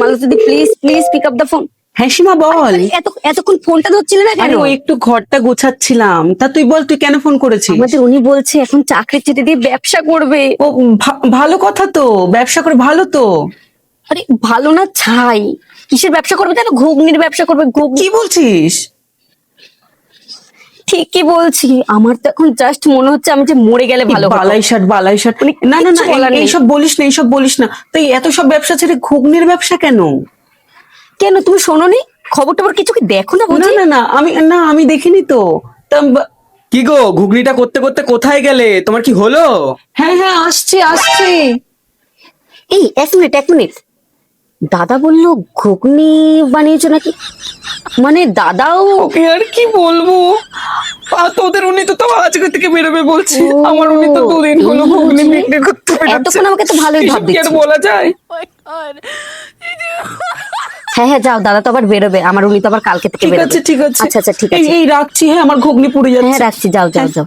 Malati, please please pick up the phone. হ্যাঁ সীমা বল। এতক্ষণ ফোনটা ধরছিলে না কেন? আরে ও একটু ঘরটা গোছাচ্ছিলাম। তা তুই বল, তুই কেন ফোন করেছিস? আমাদের উনি বলছে এখন চাকরি চিঠি দিয়ে ব্যবসা করবে। ও ভালো কথা তো, ব্যবসা করে ভালো তো। আরে ভালো না ছাই, কিসের ব্যবসা করবে জানো? ঘুগনির ব্যবসা করবে। কি বলছিস? ঠিকই বলছি, আমার তো এখন জাস্ট মনে হচ্ছে আমি যে মরে গেলে ভালো হতো। বালাইশাট। না না না, কিচ্ছু বলার নেই। এইসব বলিস না, এইসব বলিস না। তুই এত সব ব্যবসা ছেড়ে ঘুগনির ব্যবসা কেন? কেন তুমি শোনোনি? খবর টবর কিছু কি দেখো না? না বুঝি না না, আমি দেখিনি তো। তা কি গো, ঘুগনিটা করতে করতে কোথায় গেলে? তোমার কি হলো? হ্যাঁ হ্যাঁ, আসছি আসছি। এই এক মিনিট এক মিনিট, দাদা বললো ঘুগনি বানিয়েছো নাকি? মানে দাদাও? ওকে আর কি বলবো, তোদের উনি তো আজকে থেকে বেরোবে বলছে। ও, আমার উনি তো দুদিন হলো এই ঘুগনি বুঝি। বিক্রি করতে বেরোচ্ছে। এতক্ষণ আমাকে তো ভালোই ভাব এসব কি আর দিচ্ছি। বলা যায়? হ্যাঁ হ্যাঁ যাও, দাদা তো আবার বেরোবে, আমার উনি তো আবার কালকে থেকে ঠিক বেরোবে। আছে ঠিক আছে। আচ্ছা আচ্ছা ঠিক এই আছে। এই রাখছি, হ্যাঁ আমার ঘুগনি পুড়ে হ্যাঁ যাচ্ছে। রাখছি, যাও যাও যাও।